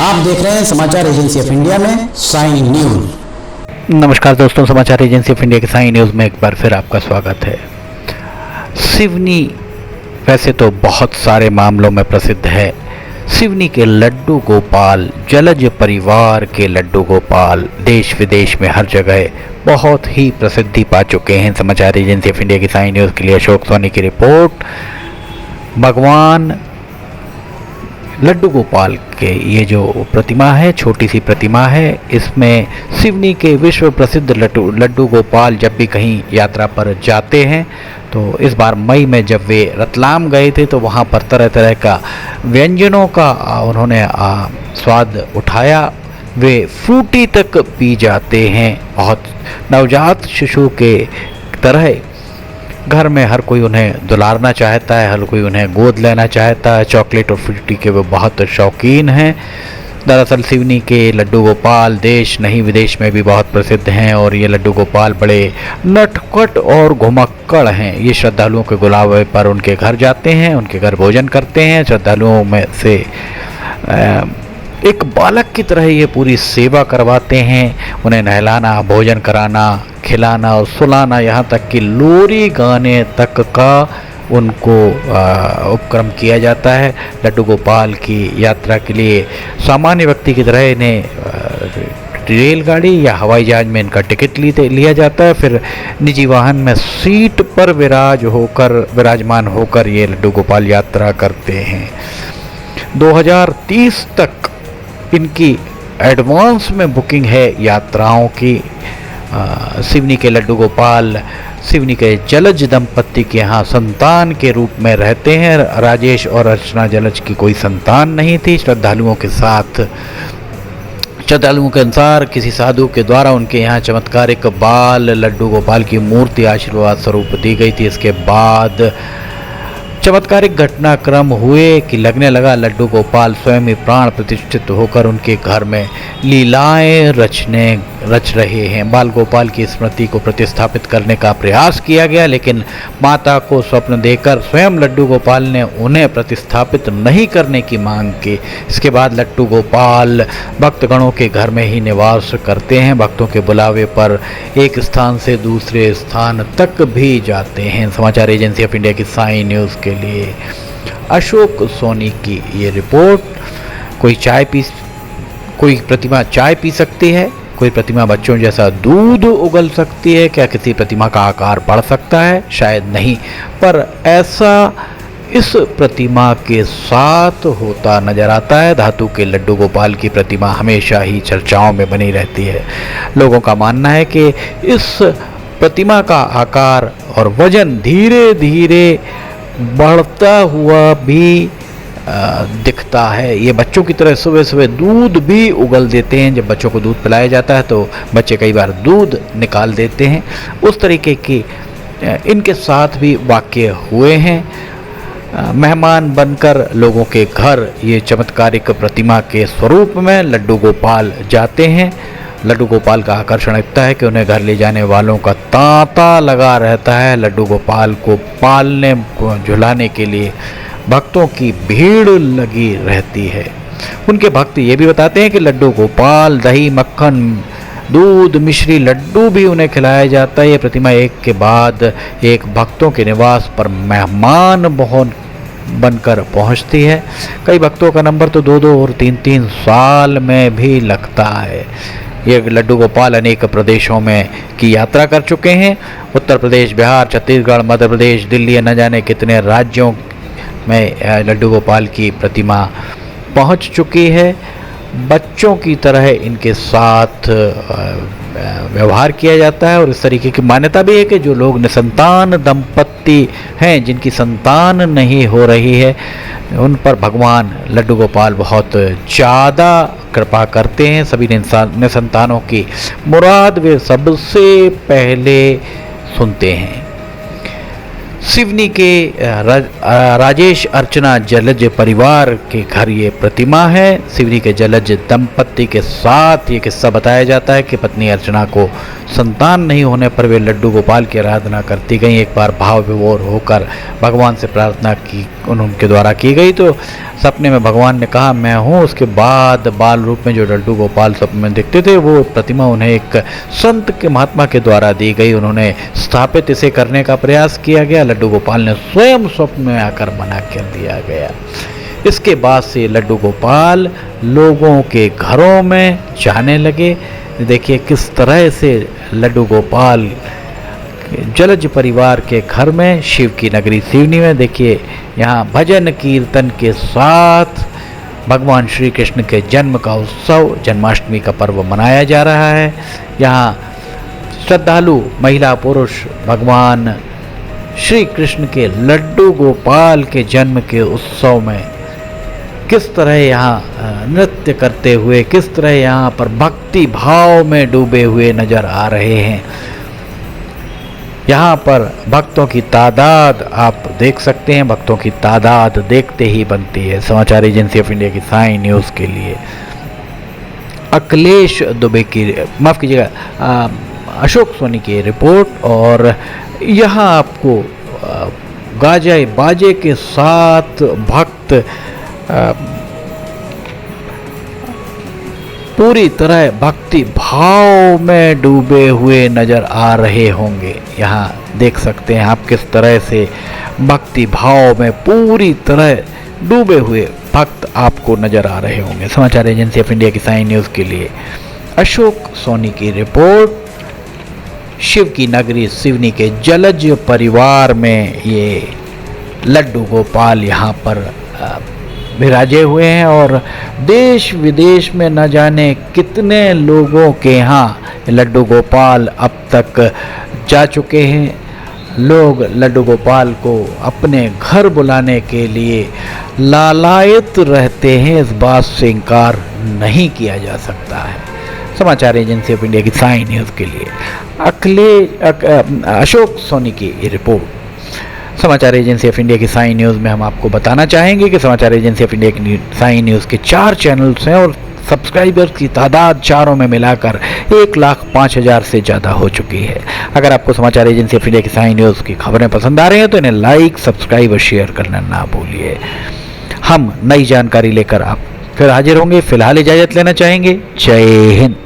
आप देख रहे हैं समाचार एजेंसी ऑफ इंडिया में साई न्यूज। नमस्कार दोस्तों, समाचार एजेंसी ऑफ इंडिया के साई न्यूज़ में एक बार फिर आपका स्वागत है। सिवनी वैसे तो बहुत सारे मामलों में प्रसिद्ध है। सिवनी के लड्डू गोपाल, जलज परिवार के लड्डू गोपाल देश विदेश में हर जगह बहुत ही प्रसिद्धि पा चुके हैं। समाचार एजेंसी ऑफ इंडिया की साई न्यूज़ के लिए अशोक सोनी की रिपोर्ट। भगवान लड्डू गोपाल के ये जो प्रतिमा है, छोटी सी प्रतिमा है, इसमें सिवनी के विश्व प्रसिद्ध लड्डू गोपाल जब भी कहीं यात्रा पर जाते हैं तो इस बार मई में जब वे रतलाम गए थे तो वहाँ पर तरह तरह का व्यंजनों का उन्होंने स्वाद उठाया। वे फ्रूटी तक पी जाते हैं। बहुत नवजात शिशु के तरह घर में हर कोई उन्हें दुलारना चाहता है, हर कोई उन्हें गोद लेना चाहता है। चॉकलेट और फ्रूटी के वो बहुत शौकीन हैं। दरअसल सिवनी के लड्डू गोपाल देश नहीं विदेश में भी बहुत प्रसिद्ध हैं और ये लड्डू गोपाल बड़े नटखट और घुमक्कड़ हैं। ये श्रद्धालुओं के बुलावे पर उनके घर जाते हैं, उनके घर भोजन करते हैं। श्रद्धालुओं में से एक बालक की तरह ये पूरी सेवा करवाते हैं। उन्हें नहलाना, भोजन कराना, खिलाना और सुलाना, यहाँ तक कि लोरी गाने तक का उनको उपक्रम किया जाता है। लड्डू गोपाल की यात्रा के लिए सामान्य व्यक्ति की तरह इन्हें रेलगाड़ी या हवाई जहाज में इनका टिकट लिया जाता है। फिर निजी वाहन में सीट पर विराजमान होकर ये लड्डू गोपाल यात्रा करते हैं। 2030 तक इनकी एडवांस में बुकिंग है यात्राओं की। सिवनी के लड्डू गोपाल सिवनी के जलज दंपत्ति के यहाँ संतान के रूप में रहते हैं। राजेश और अर्चना जलज की कोई संतान नहीं थी। श्रद्धालुओं के अनुसार किसी साधु के द्वारा उनके यहाँ चमत्कारिक बाल लड्डू गोपाल की मूर्ति आशीर्वाद स्वरूप दी गई थी। इसके बाद चमत्कारिक घटनाक्रम हुए कि लगने लगा लड्डू गोपाल स्वयं ही प्राण प्रतिष्ठित होकर उनके घर में लीलाएं रच रहे हैं। बाल गोपाल की स्मृति को प्रतिस्थापित करने का प्रयास किया गया, लेकिन माता को स्वप्न देकर स्वयं लड्डू गोपाल ने उन्हें प्रतिस्थापित नहीं करने की मांग की। इसके बाद लड्डू गोपाल भक्तगणों के घर में ही निवास करते हैं। भक्तों के बुलावे पर एक स्थान से दूसरे स्थान तक भी जाते हैं। समाचार एजेंसी ऑफ इंडिया की साई न्यूज़ के लिए अशोक सोनी की ये रिपोर्ट। कोई प्रतिमा चाय पी सकती है, कोई प्रतिमा बच्चों जैसा दूध उगल सकती है। क्या किसी प्रतिमा का आकार बढ़ सकता है? शायद नहीं, पर ऐसा इस प्रतिमा के साथ होता नजर आता है। धातु के लड्डू गोपाल की प्रतिमा हमेशा ही चर्चाओं में बनी रहती है। लोगों का मानना है कि इस प्रतिमा का आकार और वजन धीरे धीरे बढ़ता हुआ भी दिखता है। ये बच्चों की तरह सुबह सुबह दूध भी उगल देते हैं। जब बच्चों को दूध पिलाया जाता है तो बच्चे कई बार दूध निकाल देते हैं। उस तरीके की इनके साथ भी वाक़ये हुए हैं। मेहमान बनकर लोगों के घर ये चमत्कारिक प्रतिमा के स्वरूप में लड्डू गोपाल जाते हैं। लड्डू गोपाल का आकर्षण इतना है कि उन्हें घर ले जाने वालों का तांता लगा रहता है। लड्डू गोपाल को पालने झुलाने के लिए भक्तों की भीड़ लगी रहती है। उनके भक्त ये भी बताते हैं कि लड्डू गोपाल दही, मक्खन, दूध, मिश्री, लड्डू भी उन्हें खिलाया जाता है। ये प्रतिमा एक के बाद एक भक्तों के निवास पर मेहमान बनकर पहुंचती है। कई भक्तों का नंबर तो 2-2 और 3-3 साल में भी लगता है। ये लड्डू गोपाल अनेक प्रदेशों में की यात्रा कर चुके हैं। उत्तर प्रदेश, बिहार, छत्तीसगढ़, मध्य प्रदेश, दिल्ली, न जाने कितने राज्यों में लड्डू गोपाल की प्रतिमा पहुंच चुकी है। बच्चों की तरह इनके साथ व्यवहार किया जाता है और इस तरीके की मान्यता भी है कि जो लोग निसंतान दंपत्ति हैं, जिनकी संतान नहीं हो रही है, उन पर भगवान लड्डू गोपाल बहुत ज़्यादा कृपा करते हैं। सभी निसंतानों की मुराद वे सबसे पहले सुनते हैं। सिवनी के राजेश अर्चना जलज परिवार के घर ये प्रतिमा है। सिवनी के जलज दंपत्ति के साथ ये किस्सा बताया जाता है कि पत्नी अर्चना को संतान नहीं होने पर वे लड्डू गोपाल की आराधना करती गई। एक बार भाव विभोर होकर भगवान से प्रार्थना की उनके द्वारा की गई तो सपने में भगवान ने कहा मैं हूँ। उसके बाद बाल रूप में जो लड्डू गोपाल सपने में दिखते थे वो प्रतिमा उन्हें एक संत के महात्मा के द्वारा दी गई। उन्होंने स्थापित इसे करने का प्रयास किया गया। लड्डू गोपाल ने स्वयं स्वप्न में आकर मना कर दिया गया। इसके बाद से लड्डू गोपाल लोगों के घरों में जाने लगे। देखिए किस तरह से लड्डू गोपाल जलज परिवार के घर में शिव की नगरी सिवनी में देखिए यहाँ भजन कीर्तन के साथ भगवान श्री कृष्ण के जन्म का उत्सव जन्माष्टमी का पर्व मनाया जा रहा है। यहाँ श्रद्धालु महिला पुरुष भगवान श्री कृष्ण के लड्डू गोपाल के जन्म के उत्सव में किस तरह यहाँ नृत्य करते हुए किस तरह यहाँ पर भक्ति भाव में डूबे हुए नजर आ रहे हैं। यहाँ पर भक्तों की तादाद आप देख सकते हैं। भक्तों की तादाद देखते ही बनती है। समाचार एजेंसी ऑफ इंडिया की साई न्यूज़ के लिए अखिलेश दुबे की माफ़ कीजिएगा अशोक सोनी की रिपोर्ट। और यहाँ आपको गाजे बाजे के साथ भक्त पूरी तरह भक्ति भाव में डूबे हुए नजर आ रहे होंगे। यहाँ देख सकते हैं आप किस तरह से भक्ति भाव में पूरी तरह डूबे हुए भक्त आपको नजर आ रहे होंगे। समाचार एजेंसी ऑफ इंडिया की साई न्यूज़ के लिए अशोक सोनी की रिपोर्ट। शिव की नगरी सिवनी के जलज परिवार में ये लड्डू गोपाल यहाँ पर विराजे हुए हैं और देश विदेश में न जाने कितने लोगों के यहाँ लड्डू गोपाल अब तक जा चुके हैं। लोग लड्डू गोपाल को अपने घर बुलाने के लिए लालायित रहते हैं। इस बात से इनकार नहीं किया जा सकता है। समाचार एजेंसी ऑफ इंडिया की साई न्यूज़ के लिए अशोक सोनी की रिपोर्ट। समाचार एजेंसी ऑफ इंडिया की साई न्यूज़ में हम आपको बताना चाहेंगे कि समाचार एजेंसी ऑफ इंडिया की साई न्यूज़ के 4 चैनल्स हैं और सब्सक्राइबर्स की तादाद चारों में मिलाकर 1,05,000 से ज़्यादा हो चुकी है। अगर आपको समाचार एजेंसी ऑफ इंडिया की साई न्यूज़ की खबरें पसंद आ रही हैं तो इन्हें लाइक सब्सक्राइब और शेयर करना ना भूलिए। हम नई जानकारी लेकर आप फिर हाजिर होंगे। फिलहाल इजाज़त लेना चाहेंगे। जय हिंद।